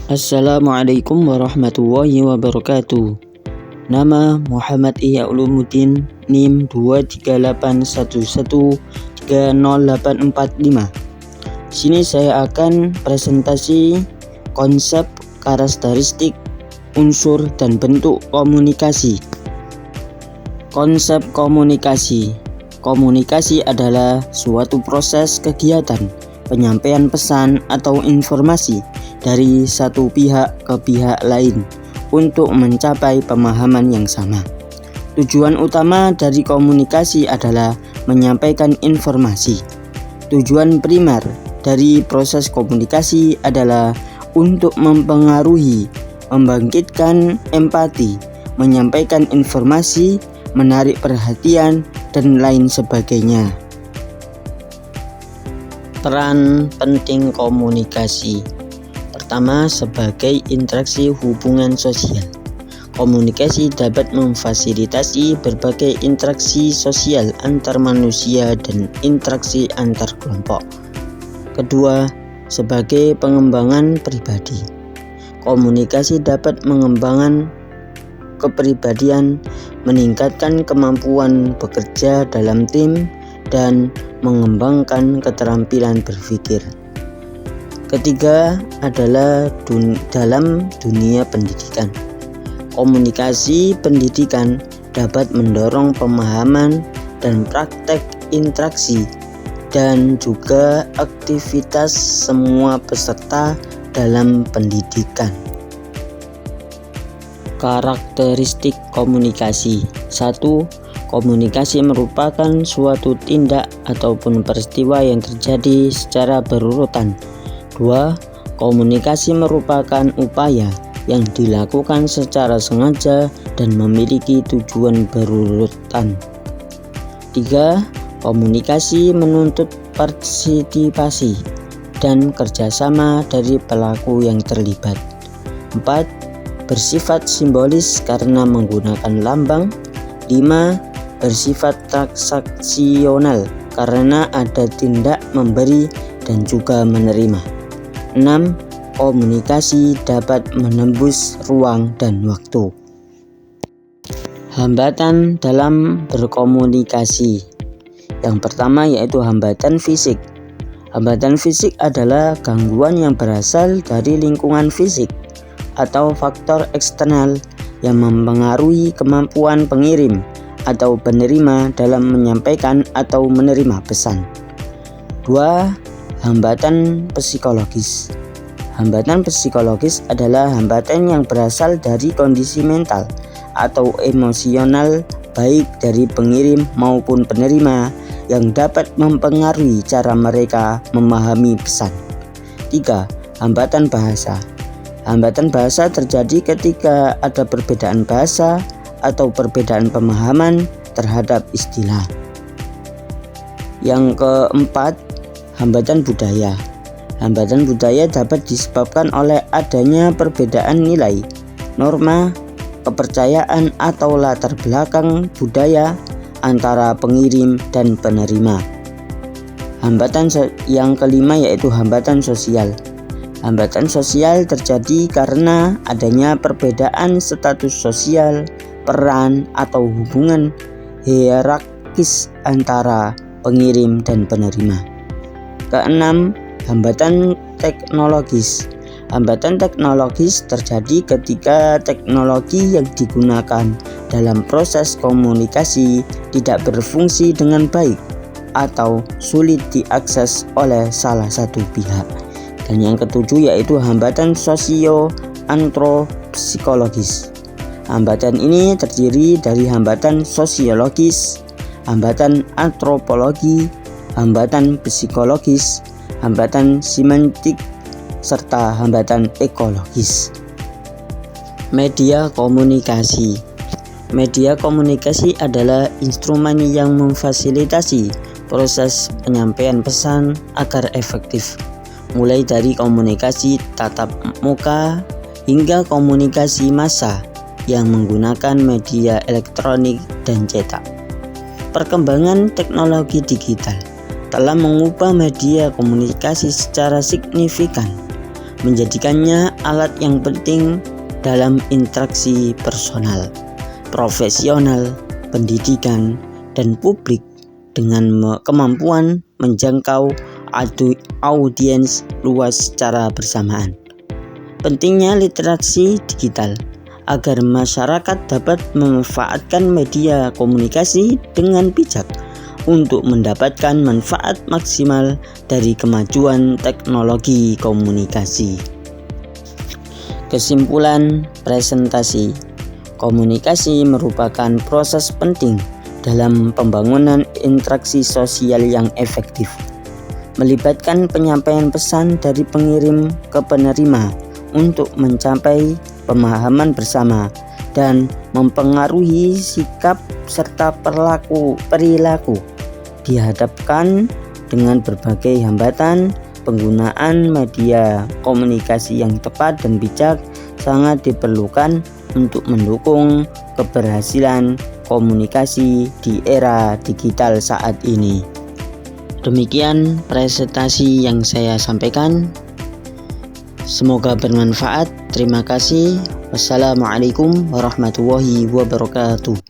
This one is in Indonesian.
Assalamualaikum warahmatullahi wabarakatuh. Nama Muhammad Ihya Ulumuddin, NIM 23811308445. Sini saya akan presentasi konsep, karakteristik, unsur dan bentuk komunikasi. Konsep komunikasi. Komunikasi adalah suatu proses kegiatan penyampaian pesan atau informasi dari satu pihak ke pihak lain untuk mencapai pemahaman yang sama. Tujuan utama dari komunikasi adalah menyampaikan informasi. Tujuan primer dari proses komunikasi adalah untuk mempengaruhi, membangkitkan empati, menyampaikan informasi, menarik perhatian, dan lain sebagainya. Peran penting komunikasi. Pertama, sebagai interaksi hubungan sosial. Komunikasi dapat memfasilitasi berbagai interaksi sosial antar manusia dan interaksi antar kelompok. Kedua, sebagai pengembangan pribadi. Komunikasi dapat mengembangkan kepribadian, meningkatkan kemampuan bekerja dalam tim, dan mengembangkan keterampilan berpikir. Ketiga adalah dalam dunia pendidikan. Komunikasi pendidikan dapat mendorong pemahaman dan praktek interaksi dan juga aktivitas semua peserta dalam pendidikan. Karakteristik komunikasi. 1. Komunikasi merupakan suatu tindak ataupun peristiwa yang terjadi secara berurutan. 2. Komunikasi merupakan upaya yang dilakukan secara sengaja dan memiliki tujuan berurutan. 3. Komunikasi menuntut partisipasi dan kerjasama dari pelaku yang terlibat. 4. Bersifat simbolis karena menggunakan lambang. 5. Bersifat transaksional karena ada tindak memberi dan juga menerima. 6. Komunikasi dapat menembus ruang dan waktu. Hambatan dalam berkomunikasi. Yang pertama yaitu hambatan fisik. Hambatan fisik adalah gangguan yang berasal dari lingkungan fisik atau faktor eksternal yang mempengaruhi kemampuan pengirim atau penerima dalam menyampaikan atau menerima pesan. 2. Hambatan psikologis. Hambatan psikologis adalah hambatan yang berasal dari kondisi mental atau emosional baik dari pengirim maupun penerima yang dapat mempengaruhi cara mereka memahami pesan. 3. Hambatan bahasa. Hambatan bahasa terjadi ketika ada perbedaan bahasa atau perbedaan pemahaman terhadap istilah. Yang keempat, hambatan budaya. Hambatan budaya dapat disebabkan oleh adanya perbedaan nilai, norma, kepercayaan atau latar belakang budaya antara pengirim dan penerima. Hambatan yang kelima yaitu hambatan sosial. Hambatan sosial terjadi karena adanya perbedaan status sosial, peran atau hubungan hierarkis antara pengirim dan penerima. Keenam, hambatan teknologis. Hambatan teknologis terjadi ketika teknologi yang digunakan dalam proses komunikasi tidak berfungsi dengan baik atau sulit diakses oleh salah satu pihak. Dan yang ketujuh yaitu hambatan sosio-antropsikologis. Hambatan ini terdiri dari hambatan sosiologis, hambatan antropologi, hambatan psikologis, hambatan semantik, serta hambatan ekologis. Media komunikasi. Media komunikasi adalah instrumen yang memfasilitasi proses penyampaian pesan agar efektif, mulai dari komunikasi tatap muka hingga komunikasi massa yang menggunakan media elektronik dan cetak. Perkembangan teknologi digital telah mengubah media komunikasi secara signifikan. menjadikannya alat yang penting dalam interaksi personal, profesional, pendidikan, dan publik dengan kemampuan menjangkau audiens luas secara bersamaan. Pentingnya literasi digital agar masyarakat dapat memanfaatkan media komunikasi dengan bijak untuk mendapatkan manfaat maksimal dari kemajuan teknologi komunikasi. Kesimpulan presentasi, komunikasi merupakan proses penting dalam pembangunan interaksi sosial yang efektif, melibatkan penyampaian pesan dari pengirim ke penerima untuk mencapai pemahaman bersama dan mempengaruhi sikap serta perilaku. Dihadapkan dengan berbagai hambatan, penggunaan media komunikasi yang tepat dan bijak sangat diperlukan untuk mendukung keberhasilan komunikasi di era digital saat ini. Demikian presentasi yang saya sampaikan. Semoga bermanfaat. Terima kasih. Wassalamualaikum warahmatullahi wabarakatuh.